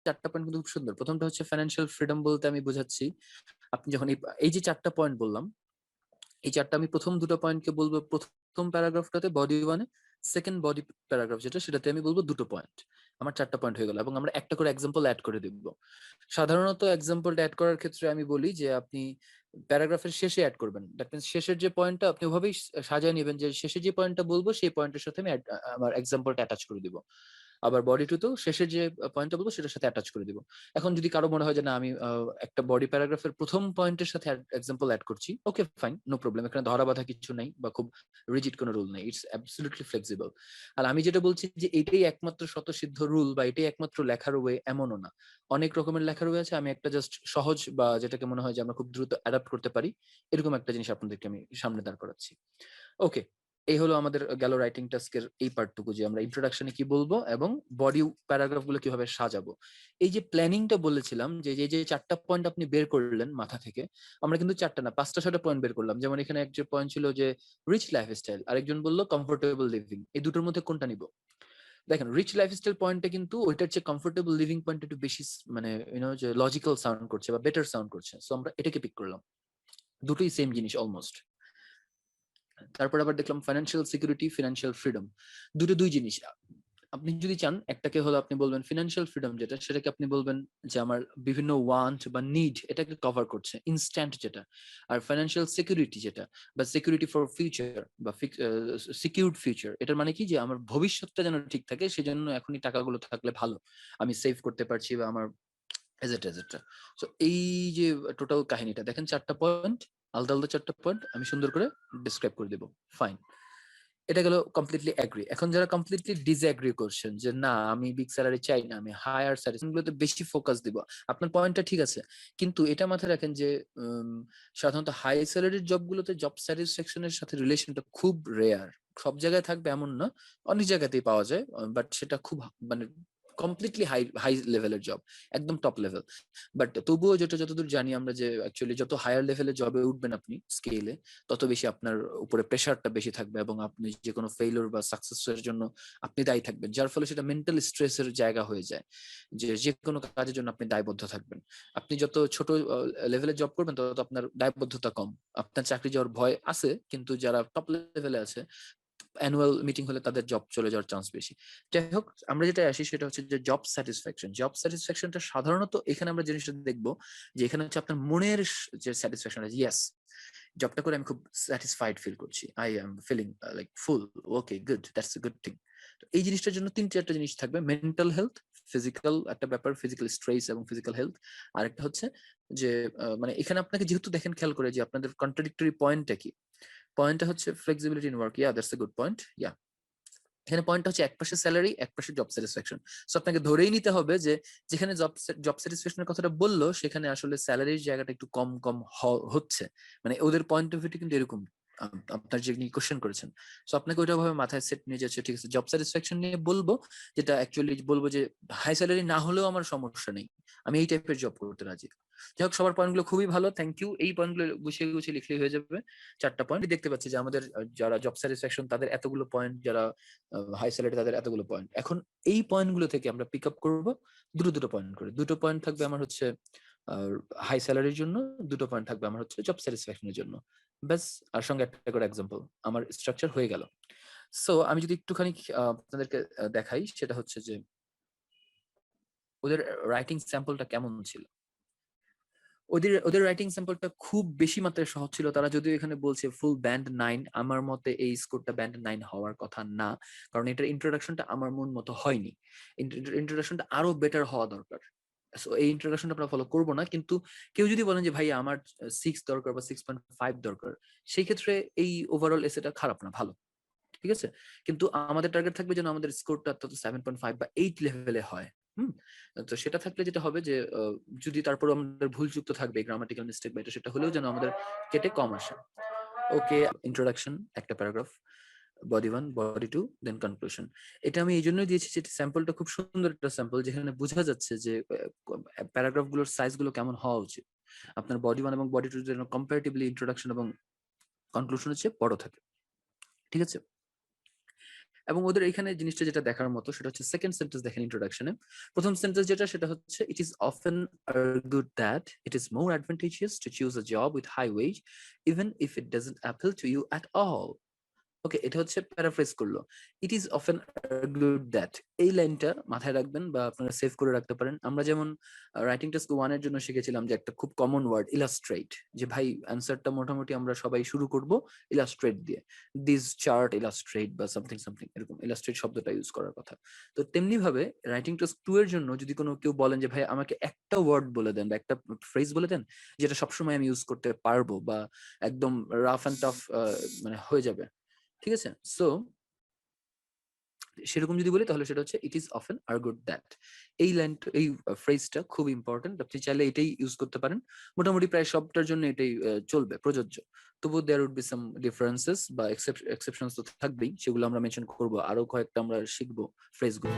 চারটা পয়েন্ট কিন্তু খুব সুন্দর। প্রথমটা হচ্ছে ফাইন্যান্সিয়াল ফ্রিডম বলতে আমি বুঝাচ্ছি, আপনি যখন এই যে চারটা পয়েন্ট বললাম, এই চারটা আমি প্রথম দুটো পয়েন্টকে বলবো প্রথম প্যারাগ্রাফটাতে বডি ওয়ানে, সেকেন্ড বডি প্যারাগ্রাফ যেটা সেটাতে আমি বলবো দুটো পয়েন্ট। আমার চারটা পয়েন্ট হয়ে গেল এবং আমরা একটা করে এক্সাম্পল অ্যাড করে দিব। সাধারণত এক্সাম্পলটা অ্যাড করার ক্ষেত্রে আমি বলি যে আপনি প্যারাগ্রাফের শেষে অ্যাড করবেন। দ্যাট মিনস শেষের যে পয়েন্টটা আপনি ওভাবেই সাজিয়ে নেবেন যে শেষে যে পয়েন্টটা বলবো সেই পয়েন্টের সাথে আমি আমার এক্সাম্পলটা অ্যাটাচ করে দিব। আবার বডি টুতেও শেষের যে পয়েন্টটা বলবো সেটার সাথে অ্যাটাচ করে দিব। এখন যদি কারো মনে হয় যে না আমি একটা বডি প্যারাগ্রাফের প্রথম পয়েন্টের সাথে এক্সাম্পল অ্যাড করছি, ওকে ফাইন, নো প্রবলেম। এখানে ধরা বাঁধা কিছু নাই বা খুব রিজিড কোনো রুল নেই, ইটস অ্যাবসলিউটলি ফ্লেক্সিবল। আর আমি যেটা বলছি যে এটাই একমাত্র স্বতঃসিদ্ধ রুল বা এটাই একমাত্র লেখার ওয়ে এমনও না। অনেক রকমের লেখার ওয়ে আছে, আমি একটা জাস্ট সহজ বা যেটাকে মনে হয় যে আমরা খুব দ্রুত অ্যাডাপ্ট করতে পারি এরকম একটা জিনিস আপনাদেরকে আমি সামনে দাঁড় করাচ্ছি। ওকে, এই হলো আমাদের গেল রাইটিং টাস্কের এই পার্টটুকু, যে আমরা ইন্ট্রোডাকশনে কি বলবো এবং বডি প্যারাগ্রাফ গুলো কিভাবে সাজাবো। এই যে প্ল্যানিংটা বলেছিলাম, যে যে চারটা পয়েন্ট আপনি বের করলেন মাথা থেকে, আমরা কিন্তু চারটা না 5টা 6টা পয়েন্ট বের করলাম। যেমন এখানে একটা পয়েন্ট ছিল যে রিচ লাইফস্টাইল, আরেকজন বললো কমফোর্টেবল লিভিং। এই দুটোর মধ্যে কোনটা নিব? দেখেন, রিচ লাইফস্টাইল পয়েন্টটা কিন্তু ওইটার চেয়ে কমফোর্টেবল লিভিং পয়েন্ট একটু বেশি মানে যে লজিক্যাল সাউন্ড করছে বা বেটার সাউন্ড করছে, সো আমরা এটাকে পিক করলাম। দুটোই সেম জিনিস অলমোস্ট। তারপর আবার দেখলাম ফাইন্যান্সিয়াল সিকিউরিটি, ফিনান্সিয়াল ফ্রিডম, দুই জিনিস। আপনি যদি চান একটাকে হলো আপনি বলবেন ফিনান্সিয়াল ফ্রিডম, যেটা সেটাকে আপনি বলবেন যে আমার বিভিন্ন ওয়ান্ট বা নিড এটাকে কভার করছে ইনস্ট্যান্ট যেটা। আর ফাইন্যান্সিয়াল সিকিউরিটি যেটা বা সিকিউরিটি ফর ফিউচার বা সিকিউরড ফিউচার, এটার মানে কি যে আমার ভবিষ্যৎটা যেন ঠিক থাকে, সেজন্য এখনই টাকাগুলো থাকলে ভালো, আমি সেভ করতে পারছি বা আমার এজেট্রা এজেট্রা। সো এই যে টোটাল কাহিনীটা দেখেন, চারটা পয়েন্ট, আলাদা আলাদা চারটা পয়েন্ট আমি সুন্দর করে ডিসক্রাইব করে দেব। ফাইন, এটা গেল কমপ্লিটলি এগ্রি। এখন যারা কমপ্লিটলি ডিসএগ্রি করছেন যে না আমি বিগ স্যালারি চাই না, আমি হায়ার স্যালারি গুলোতে বেশি ফোকাস দিব, আপনার পয়েন্টটা ঠিক আছে, কিন্তু এটা মাথায় রাখেন যে সাধারণত হাই স্যালারির জবগুলোতে জব স্যাটিসফ্যাকশনের সাথে রিলেশনটা খুব রেয়ার। সব জায়গায় থাকবে এমন না, অনেক জায়গাতেই পাওয়া যায়, বাট সেটা খুব মানে কমপ্লিটলি হাই হাই লেভেলের জব, একদম টপ লেভেল। বাট তবুও যেটা যতদূর জানি আমরা, যে অ্যাকচুয়ালি যত হায়ার লেভেলের জবে উঠবেন আপনি স্কেলে, তত বেশি আপনার উপরে প্রেশারটা বেশি থাকবে এবং আপনি যে কোনো ফেইলিওর বা সাকসেসের জন্য আপনি দায়ী থাকবেন, যার ফলে সেটা মেন্টাল স্ট্রেসের জায়গা হয়ে যায়, যে যে কোনো কাজের জন্য আপনি দায়বদ্ধ থাকবেন। আপনি যত ছোট লেভেলে জব করবেন তত আপনার দায়বদ্ধতা কম, আপনার চাকরি যাওয়ার ভয় আছে, কিন্তু যারা টপ লেভেলে আছে অ্যানুয়াল মিটিং হলে তাদের জব চলে যাওয়ার চান্স বেশি। যাই হোক, আমরা যেটা আসি সেটা হচ্ছে যে জব স্যাটিসফ্যাকশন। জব স্যাটিসফ্যাকশনটা সাধারণত এখানে আমরা জিনিসটা দেখবো যে এখানে হচ্ছে আপনার মনের যে স্যাটিসফ্যাকশন, ইয়েস জবটা করে আমি খুব স্যাটিসফাইড ফিল করছি, I am feeling like full, okay good, that's a good thing. তো এই জিনিসটার জন্য 3-4টা জিনিস থাকবে, মেন্টাল হেলথ, ফিজিক্যাল একটা ব্যাপার, ফিজিক্যাল স্ট্রেস এবং ফিজিক্যাল হেলথ। আরেকটা হচ্ছে যে মানে এখানে আপনাকে যেহেতু দেখেন, খেয়াল করে যে আপনাদের কন্ট্রাডিক্টরি পয়েন্টটা কি, পয়েন্টটা হচ্ছে flexibility in work, yeah that's a good point, yeah. এখানে পয়েন্টটা হচ্ছে একপাশে স্যালারি, একপাশে জব স্যাটিসফ্যাকশন। সো আপনাকে ধরেই নিতে হবে যে যেখানে জব স্যাটিসফ্যাকশনের কথাটা বললো সেখানে আসলে স্যালারির জায়গাটা একটু কম কম হচ্ছে, মানে ওদের পয়েন্ট অফ ভিউটা কিন্তু এরকম, আপনার যে কোশ্চেন করেছেন। সো আপনাকে ওইটা ভাবে মাথায় সেট নিয়ে যাচ্ছে, ঠিক আছে জব স্যাটিসফ্যাকশন নিয়ে বলবো, যেটা অ্যাকচুয়ালি বলবো যে হাই স্যালারি না হলেও আমার সমস্যা নেই, আমি এই টাইপের জব করতে রাজি। যাই হোক, সবার পয়েন্টগুলো খুবই ভালো, থ্যাংক ইউ। এই পয়েন্টগুলো গুছিয়ে গুছিয়ে লিখলেই হয়ে যাবে। চারটা পয়েন্ট দেখতে পাচ্ছি যে আমাদের যারা জব স্যাটিসফ্যাকশন তাদের এতগুলো পয়েন্ট, যারা হাই স্যালারি তাদের এতগুলো পয়েন্ট। এখন এই পয়েন্টগুলো থেকে আমরা পিক আপ করবো দুটো পয়েন্ট করে। দুটো পয়েন্ট থাকবে আমার হচ্ছে হাই স্যালারির জন্য, দুটো পয়েন্ট থাকবে আমার হচ্ছে জব স্যাটিসফ্যাকশনের জন্য, ব্যাস। আর সঙ্গে একটা করে এক্সাম্পল, আমার স্ট্রাকচার হয়ে গেল। সো আমি যদি একটুখানি আপনাদেরকে দেখাই, সেটা হচ্ছে যে ওদের রাইটিং স্যাম্পলটা কেমন ছিল। ওদের রাইটিং স্যাম্পলটা খুব বেশি মাত্রায় সহজ ছিল। তারা যদিও এখানে বলছে ফুল ব্যান্ড 9, আমার মতে এই স্কোরটা ব্যান্ড 9 হওয়ার কথা না, কারণ এটার ইন্ট্রোডাকশনটা আমার মন মতো হয়নি। ইন্ট্রোডাকশনটা আরো বেটার হওয়া দরকার। সো এই ইন্ট্রোডাকশনটা আমরা ফলো করবো না, কিন্তু কেউ যদি বলেন যে ভাই আমার 6 দরকার বা 6.5 দরকার, সেই ক্ষেত্রে এই ওভারঅল এসেটা খারাপ না, ভালো, ঠিক আছে। কিন্তু আমাদের টার্গেট থাকবে যেন আমাদের স্কোরটা অন্তত 7.5 বা 8 লেভেলে হয়। হুম, তো সেটা থাকলে যেটা হবে যে যদি তারপর আমাদের ভুলযুক্ত থাকবে গ্রামাটিক্যাল মিস্টেক বা এটা সেটা হলেও যেন আমাদের কেটে কম আসে। ওকে, ইন্ট্রোডাকশন একটা paragraph, body 1, body 2, then conclusion. এটা আমি এই জন্যই দিয়েছি যে স্যাম্পলটা খুব সুন্দর একটা স্যাম্পল, যেখানে বোঝা যাচ্ছে যে প্যারাগ্রাফ গুলোর সাইজ গুলো কেমন হওয়া উচিত। আপনার বডি 1 এবং বডি 2 যেন কম্পারেটিভলি ইন্ট্রোডাকশন এবং কনক্লুশনের চেয়ে বড় থাকে, ঠিক আছে। এবং ওদের এখানে জিনিসটা যেটা দেখার মতো সেটা হচ্ছে সেকেন্ড সেন্টেন্স দেখেন ইন্ট্রোডাকশনে। প্রথম সেন্টেন্স যেটা সেটা হচ্ছে it is often argued that it is more advantageous to choose a job with high wage even if it doesn't appeal to you at all. ওকে, এটা হচ্ছে প্যারাফ্রেজ করলো। ইট ইজ অফেন আর্গুড দ্যাট, এই লাইনটা মাথায় রাখবেন বা আপনারা সেভ করে রাখতে পারেন। আমরা যেমন রাইটিং টেস্ট 1 এর জন্য শিখেছিলাম যে একটা খুব কমন ওয়ার্ড ইলাস্ট্রেট, যে ভাই অ্যান্সারটা মোটামুটি আমরা সবাই শুরু করব ইলাস্ট্রেট দিয়ে, দিস চার্ট ইলাস্ট্রেট বা সামথিং সামথিং এরকম ইলাস্ট্রেট শব্দটা ইউজ করার কথা। তো তেমনি ভাবে রাইটিং টেস্ট 2 এর জন্য যদি কোনো কেউ বলেন যে ভাই আমাকে একটা ওয়ার্ড বলে দেন বা একটা ফ্রেজ বলে দেন যেটা সবসময় আমি ইউজ করতে পারবো বা একদম রাফ অ্যান্ড টাফ মানে হয়ে যাবে, ঠিক আছে? সো সেরকম যদি বলি তাহলে সেটা হচ্ছে ইট ইজ অফেন আর্গুড দ্যাট। এই লাইনটা, এই ফ্রেজটা খুব ইম্পর্টেন্ট, আপনি চাইলে এটাই ইউজ করতে পারেন। মোটামুটি প্রায় সবটার জন্য এটাই চলবে, প্রযোজ্য। তবু there would be some differences বা এক্সেপশনস তো থাকবেই, সেগুলো আমরা মেনশন করব, আরো কয়েকটা আমরা শিখবো ফ্রেজগুলো।